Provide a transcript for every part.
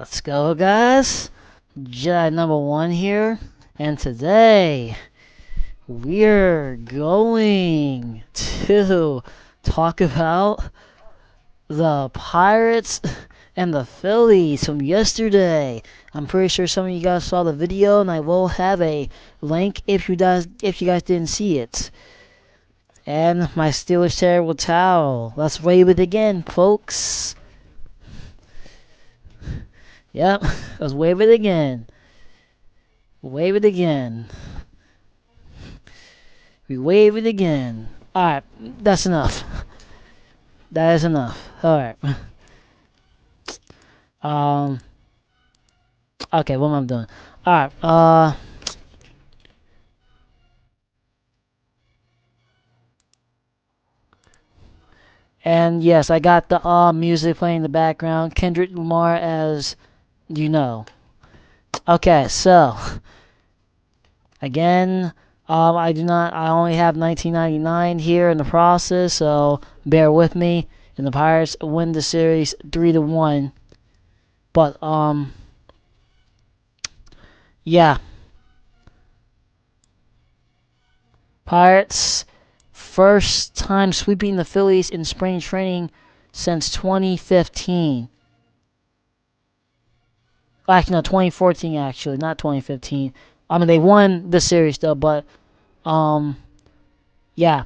Let's go, guys. Jedi number one here. And today, we're going to talk about the Pirates and the Phillies from yesterday. I'm pretty sure some of you guys saw the video, and I will have a link if you guys didn't see it. And my Steelers terrible towel. Let's wave it again, folks. Yep, let's wave it again. Wave it again. We wave it again. Alright, that's enough. That is enough. Alright. Okay, what am I doing? Alright, and yes, I got the music playing in the background. Kendrick Lamar, as you know. Okay, so again, I only have 1999 here in the process, so bear with me. And the Pirates win the series 3-1. But yeah, Pirates first time sweeping the Phillies in spring training since 2015. Actually, no, 2014. Actually, not 2015. I mean, they won the series though, but yeah.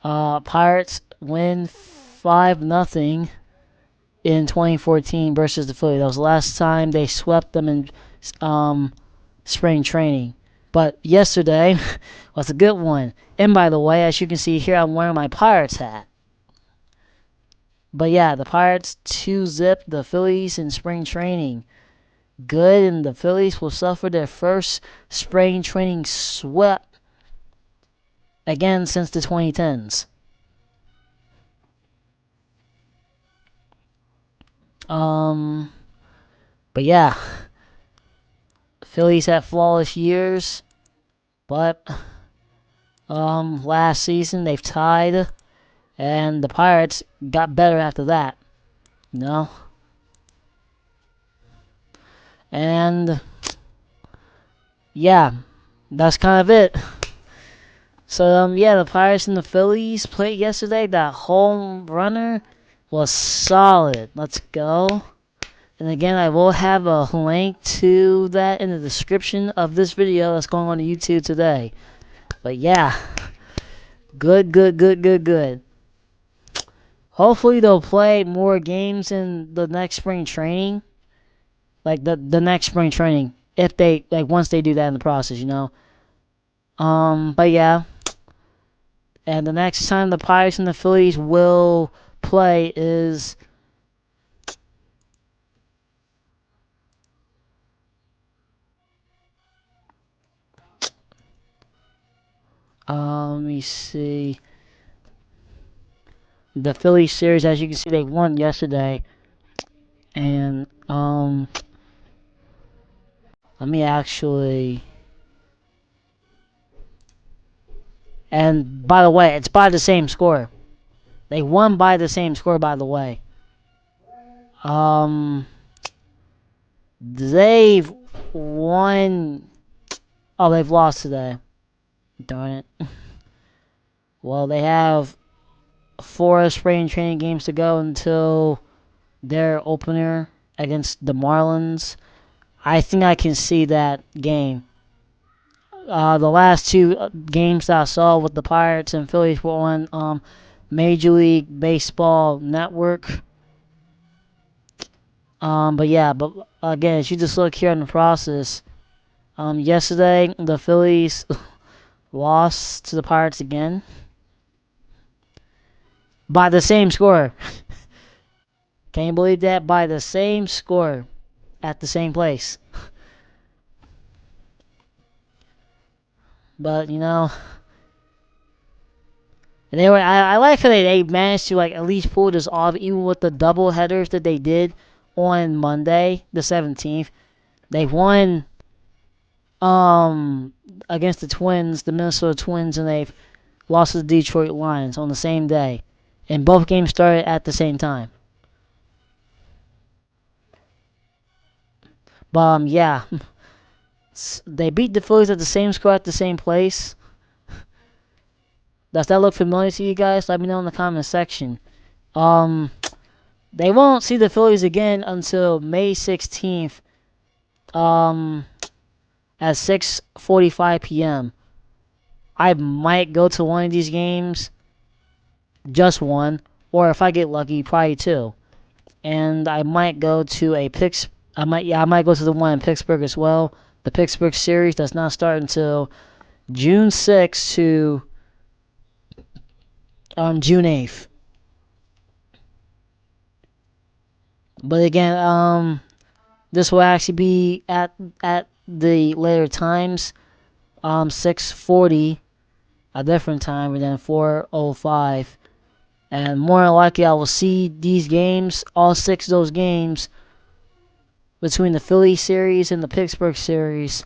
Pirates win 5-0 in 2014 versus the Phillies. That was the last time they swept them in spring training. But yesterday was a good one. And by the way, as you can see here, I'm wearing my Pirates hat. But yeah, the Pirates 2-zip the Phillies in spring training. Good, and the Phillies will suffer their first spring training sweep again since the 2010s. But yeah, Phillies had flawless years, but last season they've tied, and the Pirates got better after that. You know, and yeah, that's kind of it. So yeah, the Pirates and the Phillies played yesterday. That home runner was solid. Let's go. And again, I will have a link to that in the description of this video that's going on YouTube today. But yeah, good. Hopefully they'll play more games in the next spring training. Like the next spring training. If they, like, once they do that in the process, you know. But yeah. And the next time the Pirates and the Phillies will play is let me see. The Phillies series, as you can see, they won yesterday. And let me actually. And by the way, it's by the same score. They won by the same score, by the way. They've won. Oh, they've lost today. Darn it. Well, they have 4 spring training games to go until their opener against the Marlins. I think I can see that game. The last 2 games that I saw with the Pirates and Phillies were on Major League Baseball Network. But yeah, but again, as you just look here in the process, yesterday the Phillies lost to the Pirates again by the same score. Can you believe that? By the same score at the same place. But you know, they were. I like how they managed to, like, at least pull this off, even with the double headers that they did on Monday, the 17th. They won against the Twins, the Minnesota Twins, and they've lost to the Detroit Lions on the same day. And both games started at the same time. But yeah, they beat the Phillies at the same score at the same place. Does that look familiar to you guys? Let me know in the comment section. Um, they won't see the Phillies again until May 16th. Um, at 6:45 p.m. I might go to one of these games, just one, or if I get lucky, probably two. And I might go to a Pix. I might go to the one in Pittsburgh as well. The Pittsburgh series does not start until June 6th to June 8th. But again, this will actually be at the later times, 6:40, a different time, and then 4:05. And more than likely, I will see these games, all six of those games, between the Phillies series and the Pittsburgh series,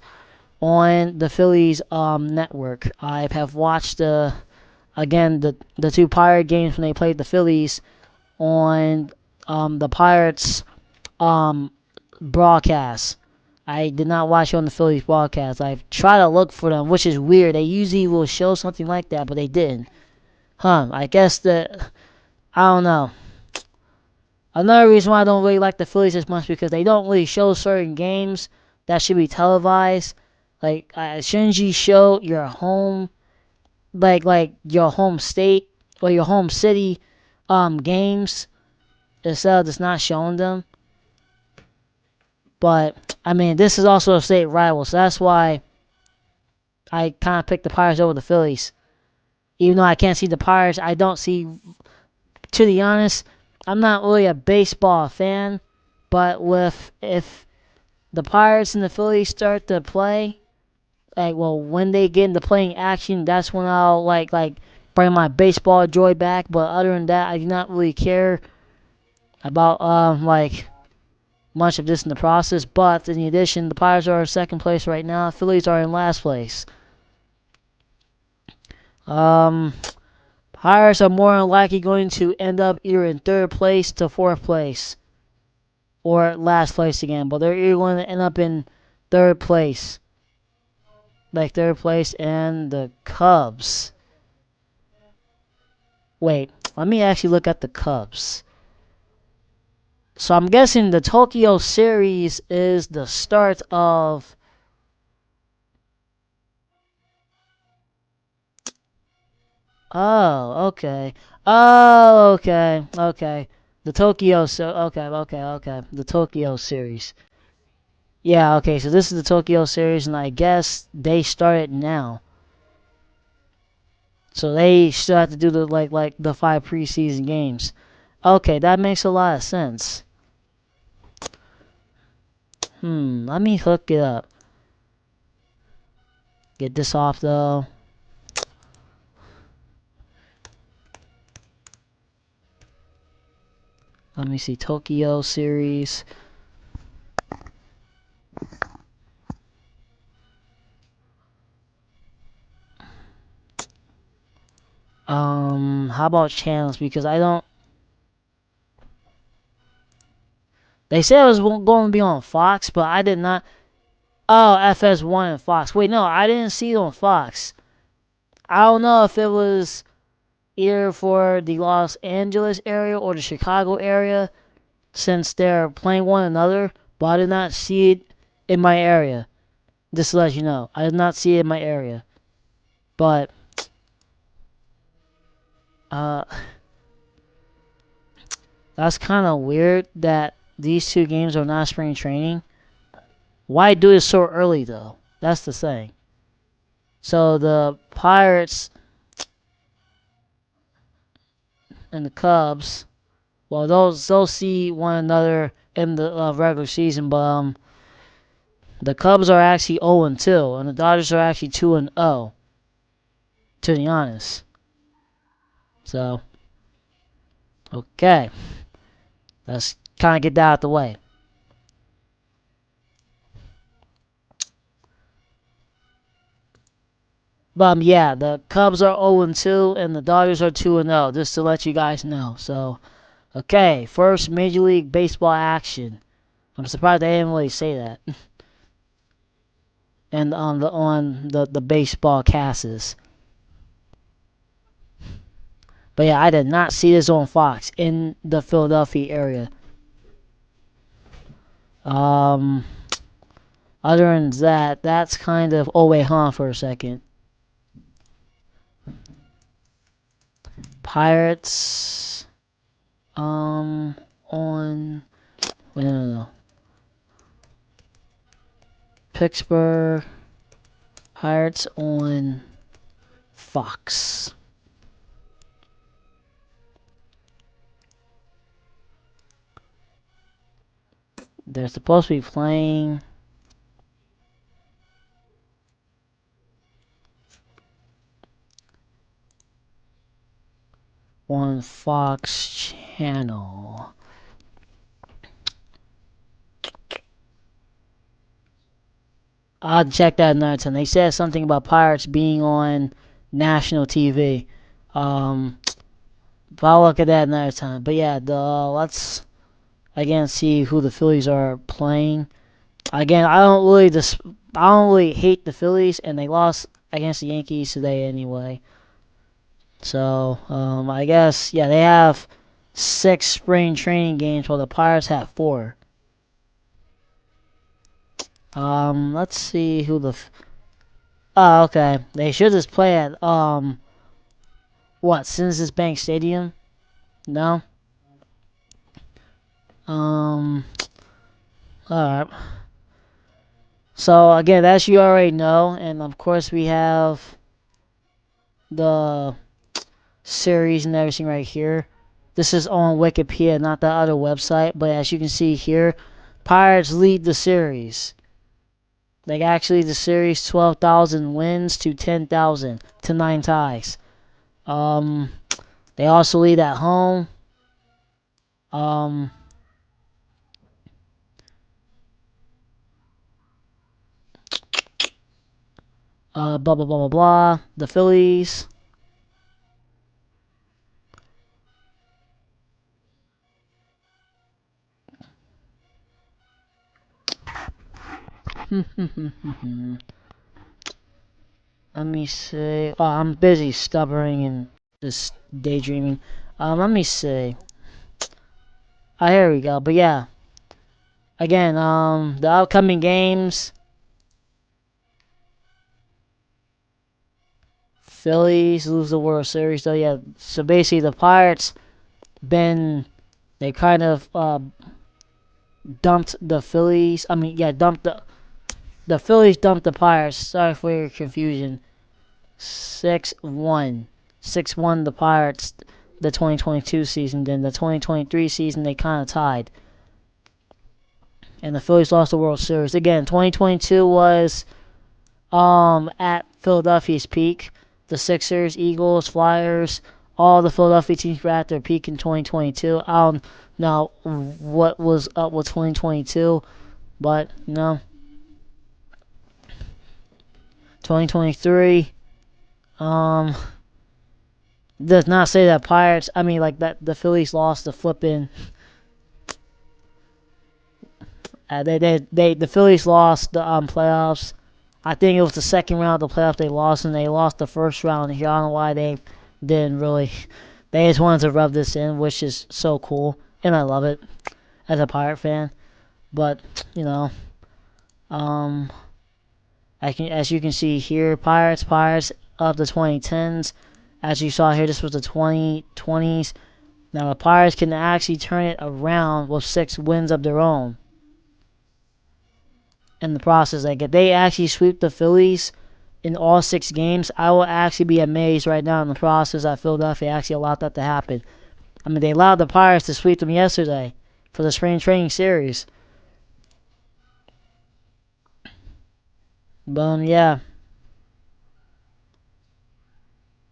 on the Phillies network. I have watched the two Pirate games when they played the Phillies on the Pirates um, broadcast. I did not watch it on the Phillies broadcast. I've tried to look for them, which is weird. They usually will show something like that, but they didn't. I guess that I don't know. Another reason why I don't really like the Phillies as much because they don't really show certain games that should be televised. Like, shouldn't you show your home, like your home state or your home city, games instead of just not showing them? But I mean, this is also a state rival, so that's why I kind of picked the Pirates over the Phillies. Even though I can't see the Pirates, I don't see. To be honest, I'm not really a baseball fan, but with if the Pirates and the Phillies start to play, when they get into playing action, that's when I'll like bring my baseball joy back. But other than that, I do not really care about much of this in the process. But in addition, the Pirates are in second place right now. Phillies are in last place. Um, Pirates are more than likely going to end up either in third place to fourth place or last place again, but they're either going to end up in third place. Like third place, and the Cubs. Wait, let me actually look at the Cubs. So I'm guessing the Tokyo series is the start of. Oh, okay. Oh, okay. Okay. The Tokyo. So okay. The Tokyo series. Yeah. Okay. So this is the Tokyo series, and I guess they started now. So they still have to do the like the 5 preseason games. Okay, that makes a lot of sense. Let me hook it up. Get this off though. Let me see, Tokyo series. How about channels? Because I don't. They said it was going to be on Fox, but I did not. Oh, FS1 and Fox. Wait, no, I didn't see it on Fox. I don't know if it was either for the Los Angeles area or the Chicago area, since they're playing one another, but I did not see it in my area. Just to let you know, I did not see it in my area. But, uh, that's kind of weird that these two games are not spring training. Why do it so early, though? That's the thing. So the Pirates and the Cubs, well, they'll see one another in the regular season, but the Cubs are actually 0-2, and the Dodgers are actually 2-0. To be honest. So, okay, let's kind of get that out the way. But yeah, the Cubs are 0-2 and the Dodgers are 2-0, just to let you guys know. So, okay, first Major League Baseball action. I'm surprised they didn't really say that. And on the baseball casts. But yeah, I did not see this on Fox in the Philadelphia area. Um, Other than that, that's kind of. Oh wait, hold on for a second. Pirates. On. Wait, no. Pittsburgh Pirates on Fox. They're supposed to be playing on Fox channel. I'll check that another time. They said something about Pirates being on national TV. But I'll look at that another time. But yeah, let's again see who the Phillies are playing. Again, I don't really hate the Phillies, and they lost against the Yankees today anyway. So I guess yeah, they have 6 spring training games while the Pirates have 4. Let's see who the. Oh, okay. They should just play at what, Citizens Bank Stadium? No. Um. All right. So again, as you already know, and of course we have the series and everything right here. This is on Wikipedia, not the other website. But as you can see here, Pirates lead the series. They actually the series 12,000 wins to 10,000 to 9 ties. Um, they also lead at home. Um, blah blah blah blah blah. The Phillies. Let me see. Oh, I'm busy stuttering and just daydreaming. Let me see. Oh, here we go. But yeah, again, the upcoming games. Phillies lose the World Series, though. Yeah, so basically the Pirates been they kind of dumped the Phillies. I mean, yeah, dumped the Phillies dumped the Pirates. Sorry for your confusion. 6-1. 6-1 the Pirates the 2022 season. Then the 2023 season they kind of tied. And the Phillies lost the World Series. Again, 2022 was at Philadelphia's peak. The Sixers, Eagles, Flyers, all the Philadelphia teams were at their peak in 2022. I don't know what was up with 2022, but 2023 um does not say that Pirates. I mean, like that the Phillies lost the flipping. The Phillies lost the playoffs. I think it was the second round of the playoffs they lost, and they lost the first round here. I don't know why they didn't really. They just wanted to rub this in, which is so cool, and I love it as a Pirate fan. But you know, um, as you can see here, Pirates of the 2010s. As you saw here, this was the 2020s. Now the Pirates can actually turn it around with 6 wins of their own. In the process, like if they actually sweep the Phillies in all 6 games, I will actually be amazed right now in the process that Philadelphia actually allowed that to happen. I mean, they allowed the Pirates to sweep them yesterday for the spring training series. But yeah,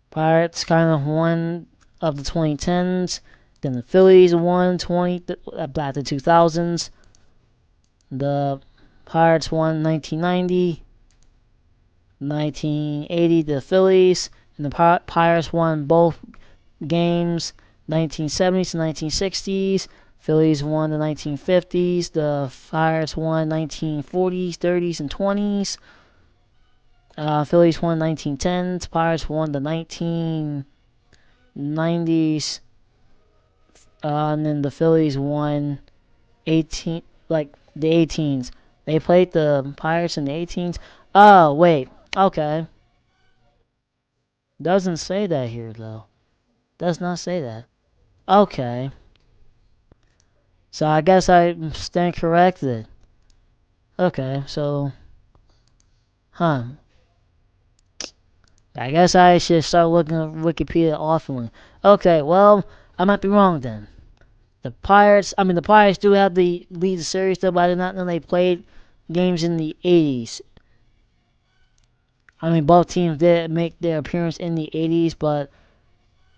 Pirates kind of won of the 2010s. Then the Phillies won back the 2000s. The Pirates won 1990, 1980 the Phillies, and the Pirates won both games 1970s to 1960s. Phillies won the 1950s. The Pirates won 1940s, 30s, and 20s. Phillies won 1910s. Pirates won the 1990s. And then the Phillies won 18, like the 18s. They played the Pirates in the 18s. Oh, wait. Okay. Doesn't say that here, though. Does not say that. Okay. So I guess I stand corrected. Okay, so, huh. I guess I should start looking at Wikipedia often. Okay, well, I might be wrong then. The Pirates do have the lead series though, but I did not know they played games in the 80s. Both teams did make their appearance in the 80s, but,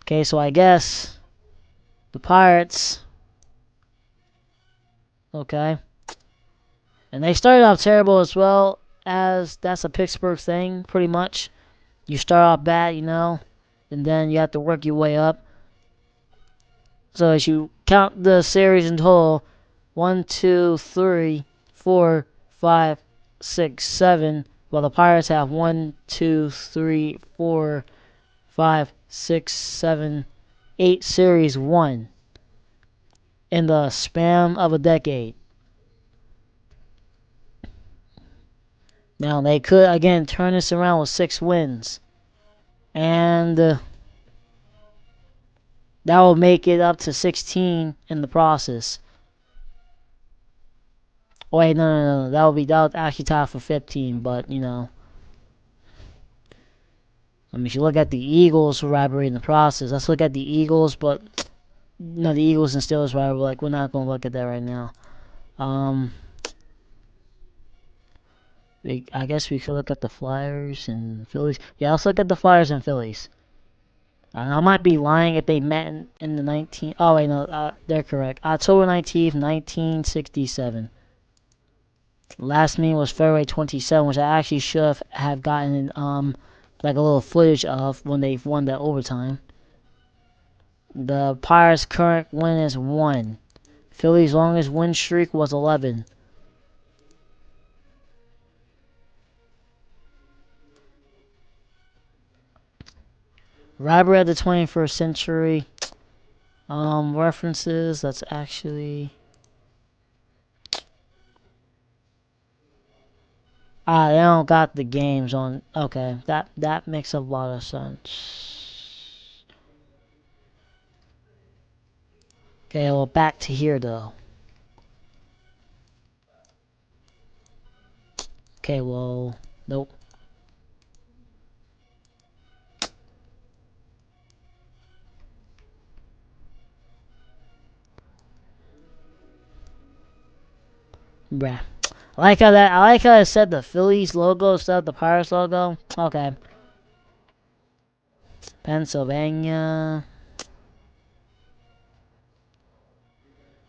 okay, so I guess the Pirates, okay. And they started off terrible as well, as that's a Pittsburgh thing, pretty much. You start off bad, and then you have to work your way up. So as you count the series in total, 1, 2, 3, 4, 5, 6, 7. Well, the Pirates have 1, 2, 3, 4, 5, 6, 7, 8 series won in the span of a decade. Now they could again turn this around with 6 wins, and that will make it up to 16 in the process. Oh, wait, no. That would actually tie for 15, but if you look at the Eagles rivalry in the process, let's look at the Eagles, but no, the Eagles and Steelers rivalry. Like, we're not gonna look at that right now. I guess we could look at the Flyers and Phillies. Yeah, let's look at the Flyers and Phillies. I might be lying if they met in the 19. Oh wait, no, they're correct. October 19th, 1967. Last meeting was February 27th, which I actually should have gotten like a little footage of when they won that overtime. The Pirates' current win is 1. Phillies' longest win streak was 11. Rivalry of the 21st century. References. That's actually. They don't got the games on. Okay, that makes a lot of sense. Okay, well, back to here though. Okay, well, nope. Bruh. I like how I said the Phillies logo instead of the Pirates logo. Okay. Pennsylvania.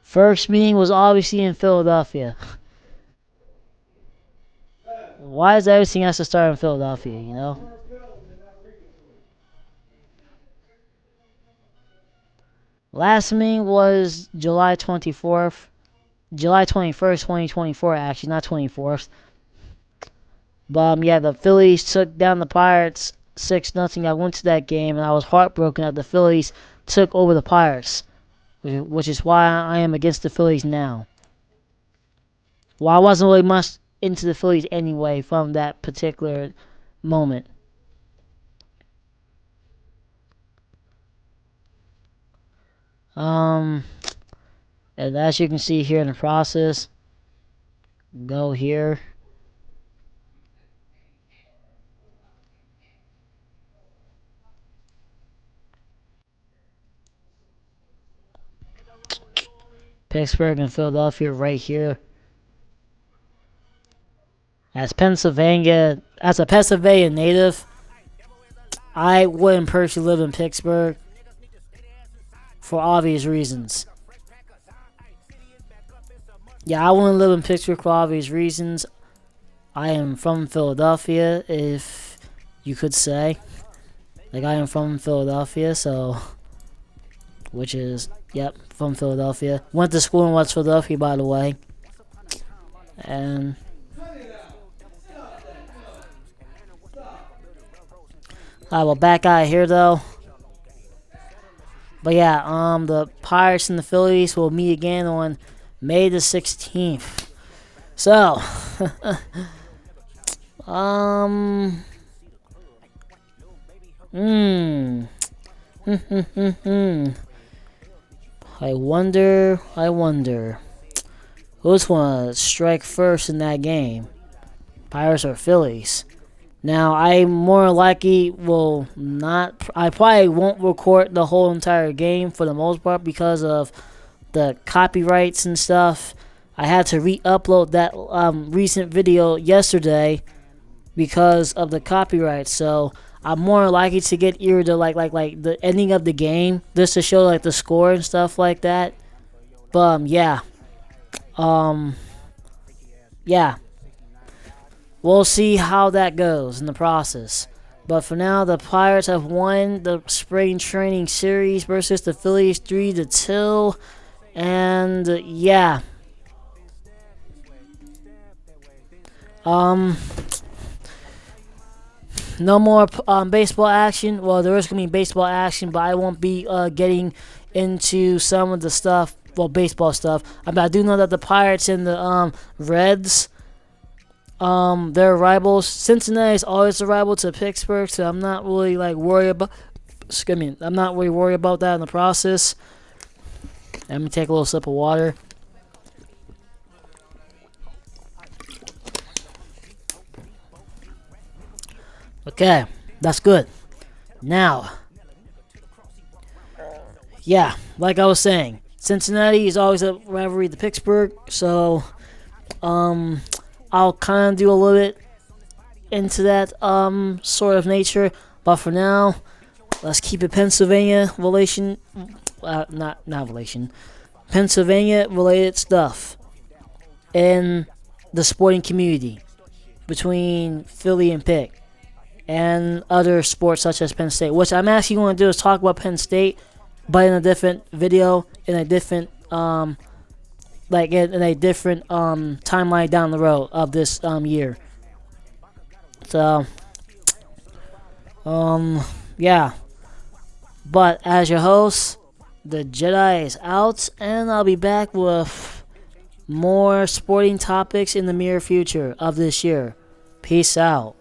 First meeting was obviously in Philadelphia. Why does everything has to start in Philadelphia? Last meeting was July 24th. July 21st, 2024, actually, not 24th. But yeah, the Phillies took down the Pirates 6-0. I went to that game and I was heartbroken that the Phillies took over the Pirates, which is why I am against the Phillies now. Well, I wasn't really much into the Phillies anyway from that particular moment. And as you can see here in the process, go here. Pittsburgh and Philadelphia right here. As a Pennsylvania native, I wouldn't personally live in Pittsburgh for obvious reasons. Yeah, I wouldn't live in Pittsburgh for obvious reasons. I am from Philadelphia, if you could say. Like, I am from Philadelphia, so, which is Yep, from Philadelphia. Went to school in West Philadelphia, by the way. And well, back out here though. But yeah, the Pirates and the Phillies will meet again on May the 16th. So, hmm. I wonder. Who's going to strike first in that game? Pirates or Phillies? Now, I more likely will not. I probably won't record the whole entire game for the most part because of the copyrights and stuff. I had to re-upload that recent video yesterday because of the copyright. So I'm more likely to get either the like the ending of the game just to show like the score and stuff like that. But yeah, yeah, we'll see how that goes in the process. But for now, the Pirates have won the spring training series versus the Phillies 3-2, and yeah, no more baseball action. Well, there is going to be baseball action, but I won't be getting into some of the stuff, well, baseball stuff. I do know that the Pirates and the Reds, they're rivals. Cincinnati is always a rival to Pittsburgh, so I'm not really worried about. Excuse me, I'm not really worried about that in the process. Let me take a little sip of water. Okay, that's good. Now, yeah, like I was saying, Cincinnati is always a rivalry to Pittsburgh, so I'll kind of do a little bit into that sort of nature. But for now, let's keep it Pennsylvania relation, not relation, Pennsylvania related stuff in the sporting community between Philly and Pitt and other sports such as Penn State. Which I'm actually going to do is talk about Penn State, but in a different video, in a different in a different timeline down the road of this year. So yeah. But as your host, the Jedi is out, and I'll be back with more sporting topics in the near future of this year. Peace out.